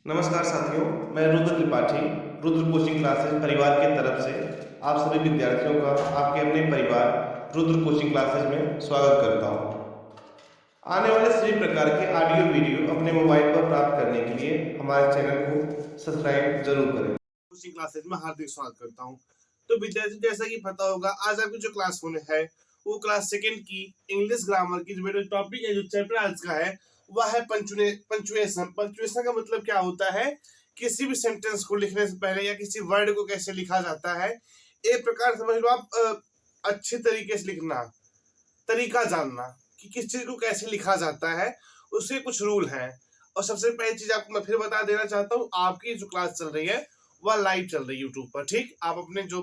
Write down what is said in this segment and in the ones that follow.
नमस्कार साथियों, मैं रुद्र त्रिपाठी, रुद्र कोचिंग क्लासेस परिवार के तरफ से आप सभी विद्यार्थियों का आपके अपने परिवार रुद्र कोचिंग क्लासेस में स्वागत करता हूं। आने वाले सभी प्रकार के ऑडियो वीडियो अपने मोबाइल पर प्राप्त करने के लिए हमारे चैनल को सब्सक्राइब जरूर करें। कोचिंग क्लासेस में हार्दिक स्वागत करता हूं। तो विद्यार्थी, जैसा कि पता होगा, आज आपकी जो क्लास होने है वो क्लास सेकंड की इंग्लिश ग्रामर की जो टॉपिक है, जो चैप्टर आज का है वह है पंचुएशन। पंचुएशन का मतलब क्या होता है? किसी भी सेंटेंस को लिखने से पहले या किसी वर्ड को कैसे लिखा जाता है, एक प्रकार समझ लो आप, अच्छे तरीके से लिखना, तरीका जानना कि किस चीज को कैसे लिखा जाता है, उसके कुछ रूल हैं। और सबसे पहली चीज आपको मैं फिर बता देना चाहता हूँ, आपकी जो क्लास चल रही है वह लाइव चल रही है यूट्यूब पर। ठीक, आप अपने जो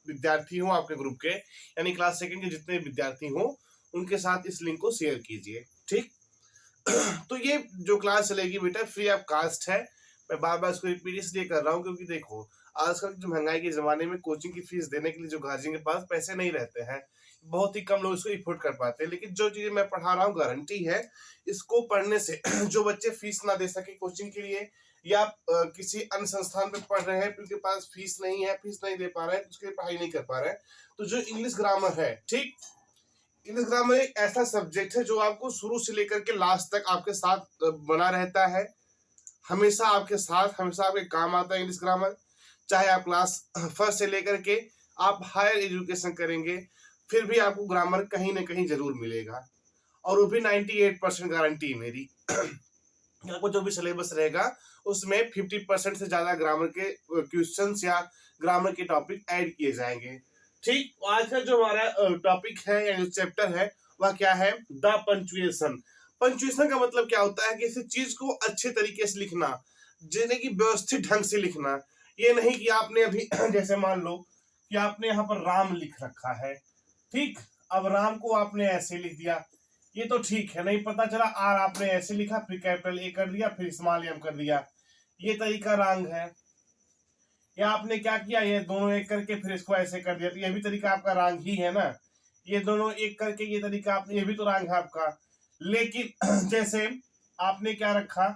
विद्यार्थी हो आपके ग्रुप के, यानी क्लास सेकंड के जितने विद्यार्थी हो उनके साथ इस लिंक को शेयर कीजिए। ठीक तो ये जो क्लास चलेगी बेटा फ्री ऑफ कास्ट है। मैं बार बार इसको रिपीट इसलिए कर रहा हूँ क्योंकि देखो, आजकल जो महंगाई के जमाने में कोचिंग की फीस देने के लिए जो गार्जियन के पास पैसे नहीं रहते हैं, बहुत ही कम लोग इसको इफोर्ड कर पाते हैं। लेकिन जो चीजें मैं पढ़ा रहा हूँ, गारंटी है इसको पढ़ने से जो बच्चे फीस ना दे सके कोचिंग के लिए, या किसी अन्य संस्थान में पढ़ रहे हैं, उनके पास फीस नहीं है, फीस नहीं दे पा रहे हैं, उसके लिए पढ़ाई नहीं कर पा रहे हैं, तो जो इंग्लिश ग्रामर है, ठीक, इंग्लिश ग्रामर एक ऐसा सब्जेक्ट है जो आपको शुरू से लेकर के लास्ट तक आपके साथ बना रहता है, हमेशा आपके साथ, हमेशा आपके काम आता है इंग्लिश ग्रामर। चाहे आप क्लास फर्स्ट से लेकर के आप हायर एजुकेशन करेंगे, फिर भी आपको ग्रामर कहीं ना कहीं जरूर मिलेगा, और वो भी 98% गारंटी है मेरी। आपको जो भी सिलेबस रहेगा उसमें 50% से ज्यादा ग्रामर के क्वेश्चंस या ग्रामर के टॉपिक ऐड किए जाएंगे। ठीक, आज का जो हमारा टॉपिक है या जो चैप्टर है वह क्या है? The punctuation. पंचुएशन का मतलब क्या होता है? किसी चीज को अच्छे तरीके से लिखना, जिन्हें की व्यवस्थित ढंग से लिखना। ये नहीं कि आपने अभी जैसे मान लो कि आपने यहाँ पर राम लिख रखा है, ठीक, अब राम को आपने ऐसे लिख दिया, ये तो ठीक है, नहीं पता चला आर आपने ऐसे लिखा, फिर कैपिटल ए कर दिया, फिर स्मॉल एम कर दिया, ये तरीका रॉन्ग है। या आपने क्या किया, ये दोनों एक करके फिर इसको ऐसे कर दिया, तो ये भी तरीका आपका रॉन्ग ही है ना। ये दोनों एक करके ये तरीका आपने, ये भी तो रॉन्ग है आपका। लेकिन जैसे आपने क्या रखा,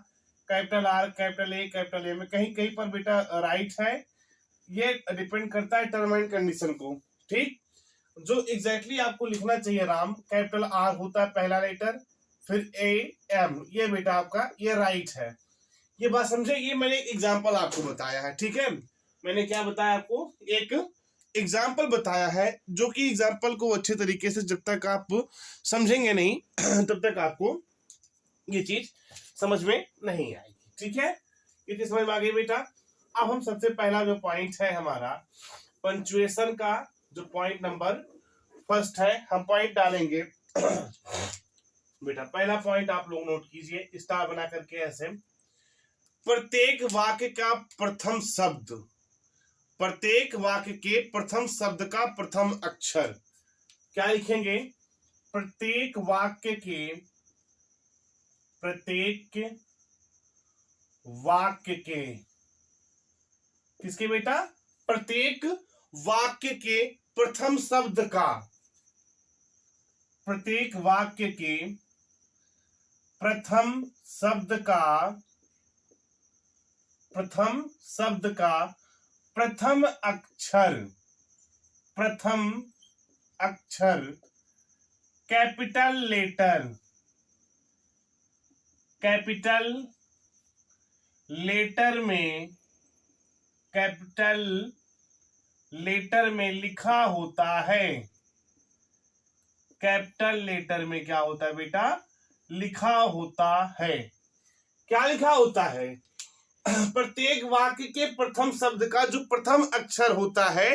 capital R capital A capital A में कहीं कहीं पर बेटा राइट है, ये डिपेंड करता है टर्म एंड कंडीशन को। ठीक, जो एग्जैक्टली आपको लिखना चाहिए, राम कैपिटल आर होता है पहला लेटर, फिर ए एम, ये बेटा आपका ये राइट है। ये बात समझे? ये मैंने एक एग्जांपल आपको बताया है, ठीक है। मैंने क्या बताया आपको? एक एग्जाम्पल बताया है, जो कि एग्जाम्पल को अच्छे तरीके से जब तक आप समझेंगे नहीं तब तक आपको ये चीज समझ में नहीं आएगी। ठीक है, ये चीज समझ में आ गई बेटा। अब हम सबसे पहला जो पॉइंट है हमारा पंचुएशन का, जो पॉइंट नंबर फर्स्ट है, हम पॉइंट डालेंगे। बेटा पहला पॉइंट आप लोग नोट कीजिए, स्टार बना करके ऐसे। प्रत्येक वाक्य का प्रथम शब्द, प्रत्येक वाक्य के प्रथम शब्द का प्रथम अक्षर क्या लिखेंगे? प्रत्येक वाक्य के, प्रत्येक वाक्य के, किसके बेटा? प्रत्येक वाक्य के प्रथम शब्द का, प्रत्येक वाक्य के प्रथम शब्द का, प्रथम शब्द का प्रथम अक्षर, प्रथम अक्षर कैपिटल लेटर, कैपिटल लेटर में, कैपिटल लेटर में लिखा होता है। कैपिटल लेटर में क्या होता है बेटा? लिखा होता है। क्या लिखा होता है? प्रत्येक वाक्य के प्रथम शब्द का जो प्रथम अक्षर होता है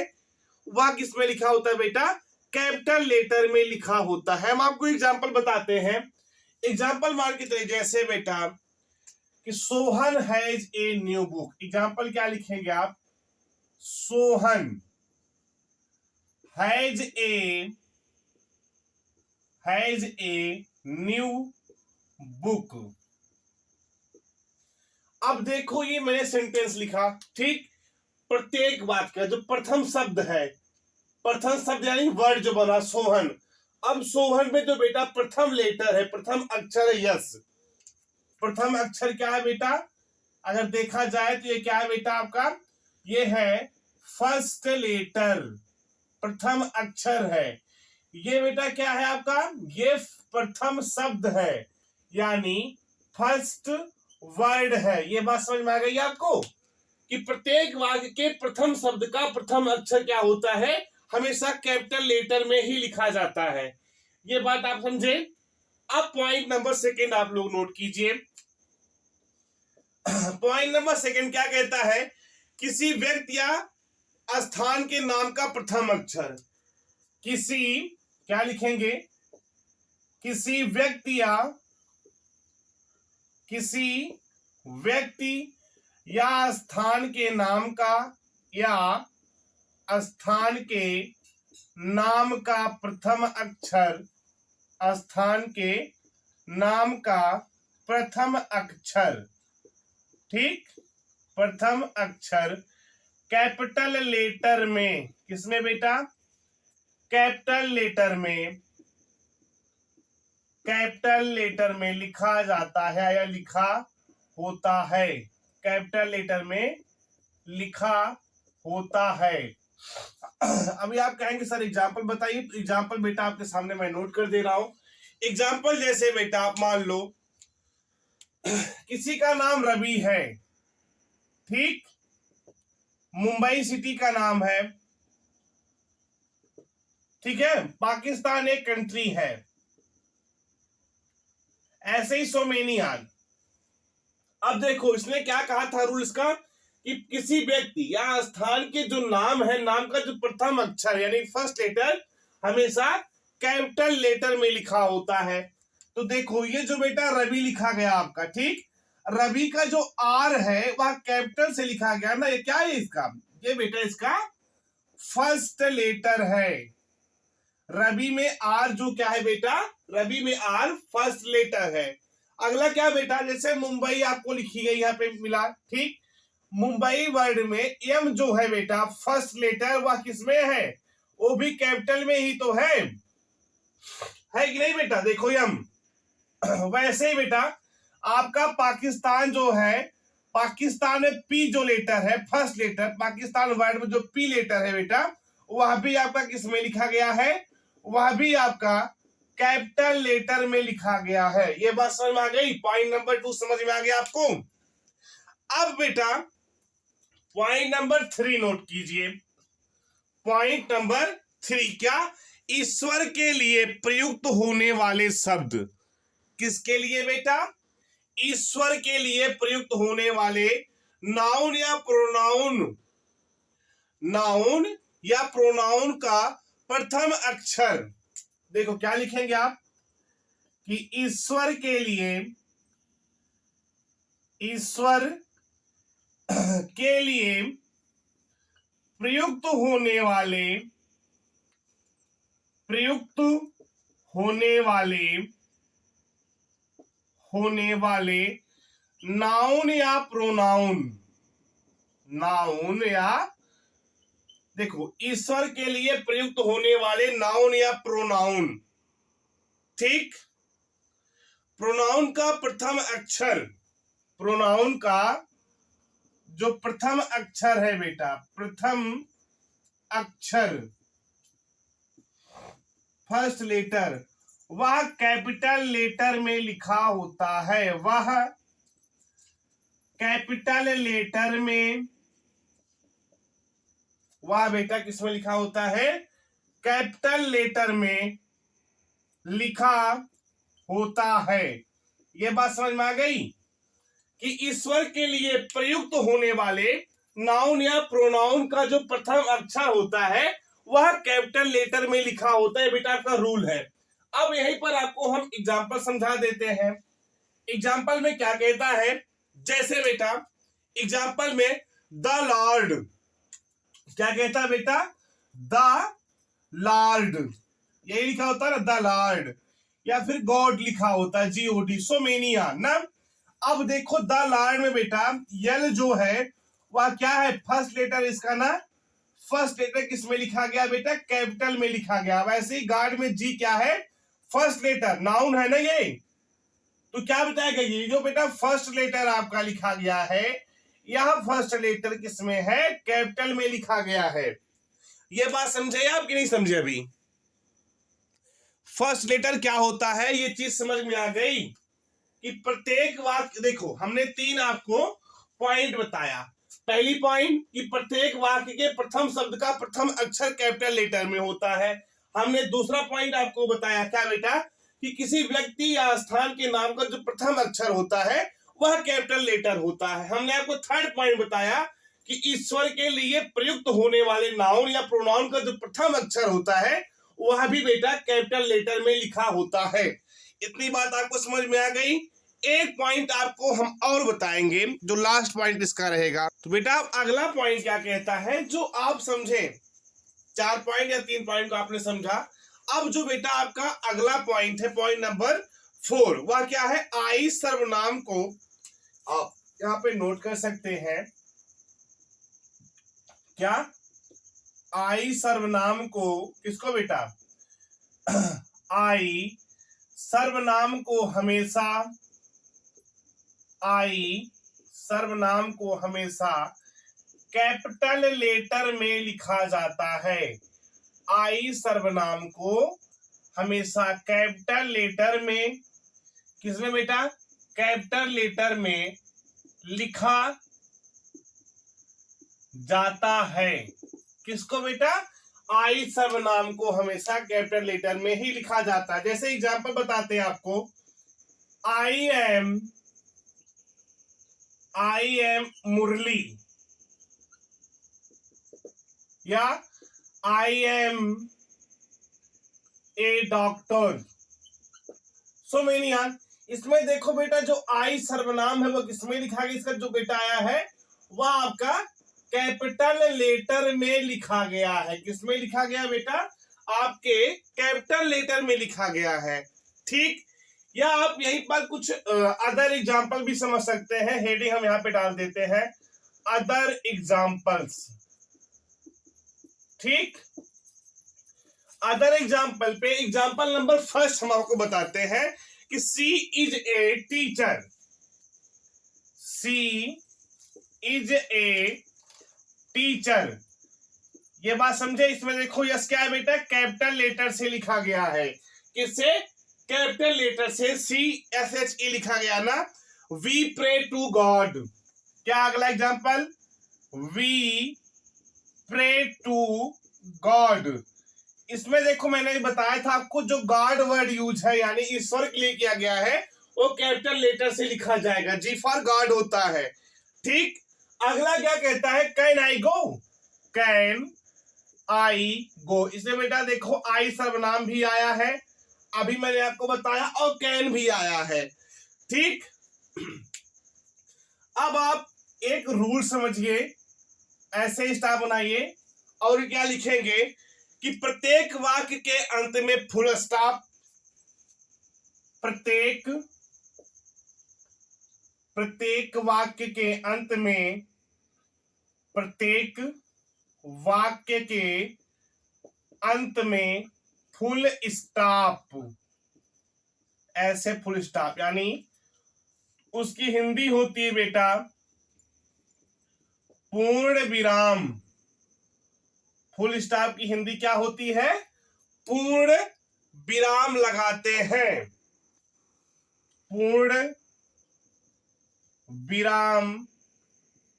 वह किसमें लिखा होता है बेटा? कैपिटल लेटर में लिखा होता है। हम आपको एग्जांपल बताते हैं, एग्जांपल मान के चलिए, जैसे बेटा कि Sohan has a new book. Example क्या लिखेंगे आप? Sohan has a new book. अब देखो, ये मैंने सेंटेंस लिखा, ठीक, प्रत्येक वाक्य का जो प्रथम शब्द है, प्रथम शब्द यानी वर्ड जो बना सोहन। अब सोहन में जो बेटा प्रथम लेटर है, प्रथम अक्षर है यस। प्रथम अक्षर क्या है बेटा? अगर देखा जाए तो ये क्या है बेटा आपका, ये है फर्स्ट लेटर, प्रथम अक्षर है। ये बेटा क्या है आपका, ये प्रथम शब्द है, यानी फर्स्ट वर्ड है। ये बात समझ में आ गई आपको कि प्रत्येक वाक्य के प्रथम शब्द का प्रथम अक्षर क्या होता है, हमेशा कैपिटल लेटर में ही लिखा जाता है। ये बात आप समझे। अब पॉइंट नंबर सेकंड आप लोग नोट कीजिए। पॉइंट नंबर सेकंड क्या कहता है, किसी व्यक्ति या स्थान के नाम का प्रथम अक्षर, किसी, क्या लिखेंगे, किसी व्यक्ति या स्थान के नाम का, या स्थान के नाम का प्रथम अक्षर, स्थान के नाम का प्रथम अक्षर, ठीक, प्रथम अक्षर कैपिटल लेटर में, किसमें बेटा, कैपिटल लेटर में लिखा जाता है या लिखा होता है, कैपिटल लेटर में लिखा होता है। अभी आप कहेंगे सर एग्जाम्पल बताइए, तो एग्जाम्पल बेटा आपके सामने मैं नोट कर दे रहा हूं। एग्जाम्पल जैसे बेटा आप मान लो किसी का नाम रवि है, ठीक, मुंबई सिटी का नाम है, ठीक है, पाकिस्तान एक कंट्री है, ऐसे ही सो मेनी आर। अब देखो इसने क्या कहा था रूल इसका, कि किसी व्यक्ति या स्थान के जो नाम है, नाम का जो प्रथम अक्षर यानी फर्स्ट लेटर हमेशा कैपिटल लेटर में लिखा होता है। तो देखो ये जो बेटा रवि लिखा गया आपका, ठीक, रवि का जो आर है वह कैपिटल से लिखा गया ना, ये क्या है इसका, ये बेटा इसका फर्स्ट लेटर है। रवि में आर जो क्या है बेटा, रवि में आर फर्स्ट लेटर है। अगला क्या बेटा, जैसे मुंबई आपको लिखी गई यहाँ पे मिला, ठीक, मुंबई वर्ड में एम जो है बेटा फर्स्ट लेटर, वह किसमें है, वो भी कैपिटल में ही तो है कि नहीं बेटा, देखो एम। वैसे ही बेटा आपका पाकिस्तान जो है, पाकिस्तान में पी जो लेटर है फर्स्ट लेटर, पाकिस्तान वर्ड में जो पी लेटर है बेटा, वह भी आपका किसमें लिखा गया है, वह भी आपका कैपिटल लेटर में लिखा गया है। ये बात समझ में आ गई, पॉइंट नंबर 2 समझ में आ गया आपको। अब बेटा पॉइंट नंबर 3 नोट कीजिए। पॉइंट नंबर 3 क्या, ईश्वर के लिए प्रयुक्त होने वाले शब्द, किसके लिए बेटा, ईश्वर के लिए प्रयुक्त होने वाले नाउन या प्रोनाउन, नाउन या प्रोनाउन का प्रथम अक्षर। देखो क्या लिखेंगे आप कि ईश्वर के लिए प्रयुक्त होने वाले नाउन या प्रोनाउन, नाउन या, देखो ईश्वर के लिए प्रयुक्त होने वाले नाउन या प्रोनाउन, ठीक, प्रोनाउन का प्रथम अक्षर, प्रोनाउन का जो प्रथम अक्षर है बेटा, प्रथम अक्षर फर्स्ट लेटर, वह कैपिटल लेटर में लिखा होता है, वह कैपिटल लेटर में, वह बेटा किसमें लिखा होता है, कैपिटल लेटर में लिखा होता है। यह बात समझ में आ गई कि ईश्वर के लिए प्रयुक्त होने वाले नाउन या प्रोनाउन का जो प्रथम अक्षर होता है वह कैपिटल लेटर में लिखा होता है, बेटा का रूल है। अब यहीं पर आपको हम एग्जाम्पल समझा देते हैं। एग्जाम्पल में क्या कहता है, जैसे बेटा एग्जाम्पल में द लॉर्ड, क्या कहता है बेटा, द लॉर्ड, यही लिखा होता है ना, द लॉर्ड, या फिर गॉड लिखा होता है, GOD, सो मेनी आर ना। अब देखो द लॉर्ड में बेटा यल जो है वह क्या है, फर्स्ट लेटर इसका ना, फर्स्ट लेटर किसमें लिखा गया बेटा, कैपिटल में लिखा गया। वैसे ही गॉड में G क्या है, फर्स्ट लेटर, नाउन है ना, तो क्या बताएगा, ये जो बेटा फर्स्ट लेटर आपका लिखा गया है, यह फर्स्ट लेटर किसमें है, कैपिटल में लिखा गया है। ये बात समझे आप कि नहीं समझे? अभी फर्स्ट लेटर क्या होता है, ये चीज समझ में आ गई कि प्रत्येक वाक्य, देखो हमने 3 आपको पॉइंट बताया। पहली पॉइंट कि प्रत्येक वाक्य के प्रथम शब्द का प्रथम अक्षर कैपिटल लेटर में होता है। हमने दूसरा पॉइंट आपको बताया क्या बेटा, कि किसी व्यक्ति या स्थान के नाम का जो प्रथम अक्षर होता है वह कैपिटल लेटर होता है। हमने आपको थर्ड पॉइंट बताया कि ईश्वर के लिए प्रयुक्त होने वाले नाउन या प्रोनाउन का जो प्रथम अक्षर होता है वह भी बेटा कैपिटल लेटर में लिखा होता है। इतनी बात आपको समझ में आ गई। एक पॉइंट आपको हम और बताएंगे जो लास्ट पॉइंट इसका रहेगा। तो बेटा अगला पॉइंट क्या कहता है, जो आप समझे 4 पॉइंट या 3 पॉइंट को आपने समझा। अब जो बेटा आपका अगला पॉइंट है, पॉइंट नंबर 4, वह क्या है, आई सर्वनाम को आप यहाँ पे नोट कर सकते हैं। क्या, आई सर्वनाम को, किसको बेटा, आई सर्वनाम को हमेशा, आई सर्वनाम को हमेशा कैपिटल लेटर में लिखा जाता है। आई सर्वनाम को हमेशा कैपिटल लेटर में, किसमें बेटा, कैपिटल लेटर में लिखा जाता है। किसको बेटा, आई सर्वनाम को हमेशा कैपिटल लेटर में ही लिखा जाता है। जैसे एग्जांपल बताते हैं आपको, आई एम मुरली, या I am a doctor, so many यार। इसमें देखो बेटा जो आई सर्वनाम है वो किसमें लिखा गया, इसका जो बेटा आया है वह आपका कैपिटल लेटर में लिखा गया है। किसमें लिखा गया बेटा, आपके कैपिटल लेटर में लिखा गया है। ठीक, या आप यहीं पर कुछ अदर एग्जांपल भी समझ सकते हैं। हेडिंग हम यहाँ पे डाल देते हैं, अदर एग्जांपल्स। ठीक, अदर एग्जांपल पे एग्जांपल नंबर फर्स्ट हम आपको बताते हैं कि she is a teacher. She is a teacher, ये बात समझे। इसमें देखो यस क्या है बेटा, कैपिटल लेटर से लिखा गया है। किससे, कैपिटल लेटर से, CSHE लिखा गया ना। वी प्रे टू गॉड, क्या अगला example, we pray to God. इसमें देखो मैंने बताया था आपको, जो गॉड वर्ड यूज है यानी ईश्वर के लिए किया गया है वो कैपिटल लेटर से लिखा जाएगा। जी फॉर गॉड होता है। ठीक, अगला क्या कहता है, can I go, can I गो। इसमें बेटा देखो आई सर्वनाम भी आया है, अभी मैंने आपको बताया, और कैन भी आया है। ठीक, अब आप एक रूल समझिए, ऐसे स्टार बनाइए और क्या लिखेंगे कि प्रत्येक वाक्य के अंत में फुल स्टॉप, प्रत्येक वाक्य के अंत में, प्रत्येक वाक्य के अंत में फुल स्टॉप, ऐसे फुल स्टॉप, यानी उसकी हिंदी होती है बेटा पूर्ण विराम। फुल स्टॉप की हिंदी क्या होती है, पूर्ण विराम लगाते हैं, पूर्ण विराम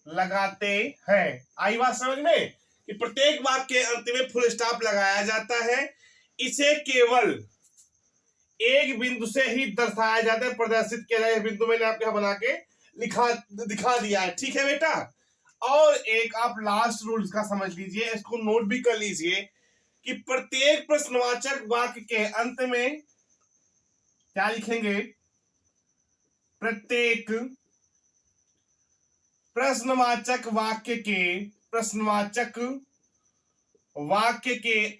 लगाते हैं। आई बात समझ में कि प्रत्येक वाक्य के अंत में फुल स्टॉप लगाया जाता है। इसे केवल एक बिंदु से ही दर्शाया जाता है, प्रदर्शित किया जाए। बिंदु मैंने आपके यहां बना के दिखा दिया है। ठीक है बेटा, और एक आप लास्ट रूल का समझ लीजिए, इसको नोट भी कर लीजिए कि प्रत्येक प्रश्नवाचक वाक्य के अंत में क्या लिखेंगे, प्रत्येक प्रश्नवाचक वाक्य के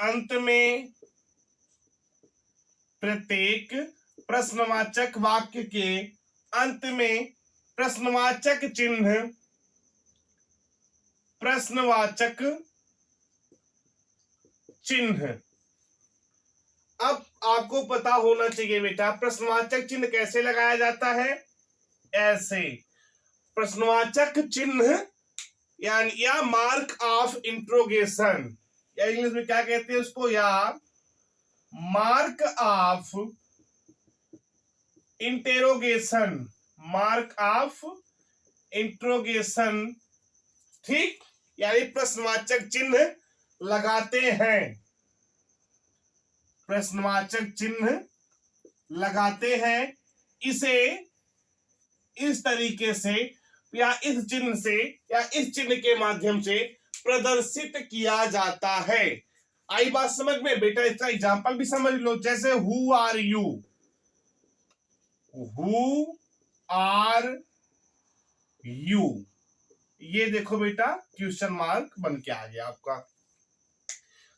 अंत में, प्रत्येक प्रश्नवाचक वाक्य के अंत में प्रश्नवाचक चिन्ह, प्रश्नवाचक चिन्ह अब आपको पता होना चाहिए बेटा प्रश्नवाचक चिन्ह कैसे लगाया जाता है, ऐसे। प्रश्नवाचक चिन्ह यानी या मार्क ऑफ इंट्रोगेशन, या इंग्लिश में क्या कहते हैं उसको, या mark of interrogation, mark of interrogation, ठीक, यानी प्रश्नवाचक चिन्ह लगाते हैं, प्रश्नवाचक चिन्ह लगाते हैं। इसे इस तरीके से या इस चिन्ह से या इस चिन्ह के माध्यम से प्रदर्शित किया जाता है। आई बात समझ में बेटा? इसका एग्जांपल भी समझ लो, जैसे who are you, who are you, ये देखो बेटा क्वेश्चन मार्क बन के आ गया आपका।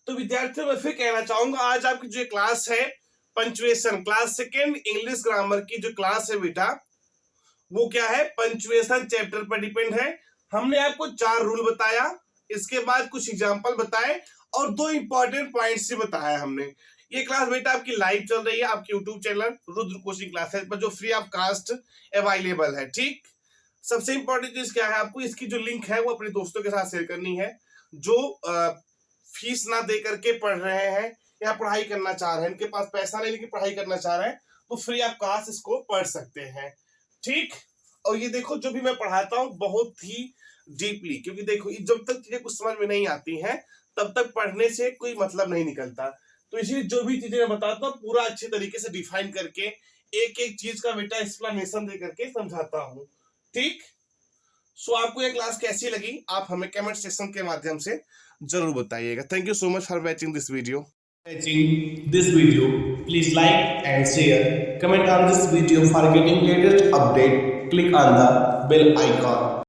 तो विद्यार्थियों मैं फिर कहना चाहूंगा, आज आपकी जो क्लास है punctuation, class second English grammar की जो क्लास है बेटा, वो क्या है, पंचुएशन चैप्टर पर डिपेंड है। हमने आपको 4 रूल बताया, इसके बाद कुछ एग्जांपल बताए और 2 इंपॉर्टेंट पॉइंट्स भी बताया हमने। ये क्लास बेटा आपकी लाइव चल रही है आपके YouTube channel Rudra coaching classes पर, जो फ्री ऑफ कास्ट अवेलेबल है, ठीक। सबसे इंपॉर्टेंट चीज क्या है, आपको इसकी जो लिंक है वो अपने दोस्तों के साथ शेयर करनी है, जो फीस ना दे करके पढ़ रहे हैं या पढ़ाई करना चाह रहे हैं, इनके पास पैसा नहीं लेकिन पढ़ाई करना चाह रहे हैं, तो फ्री ऑफ कास्ट इसको पढ़ सकते हैं, ठीक। और ये देखो जो भी मैं पढ़ाता हूँ बहुत ही डीपली, क्योंकि देखो जब तक चीजें कुछ समझ में नहीं आती हैं तब तक पढ़ने से कोई मतलब नहीं निकलता। तो इसलिए जो भी चीजें मैं बताता हूँ पूरा अच्छे तरीके से डिफाइन करके एक एक चीज का बेटा एक्सप्लेनेशन दे करके समझाता हूँ, ठीक। सो आपको ये क्लास कैसी लगी आप हमें कमेंट सेक्शन के माध्यम से जरूर बताइएगा। Thank you so much for watching this video. Watching this video, please like and share. Comment on this video for getting latest update. Click on the bell icon.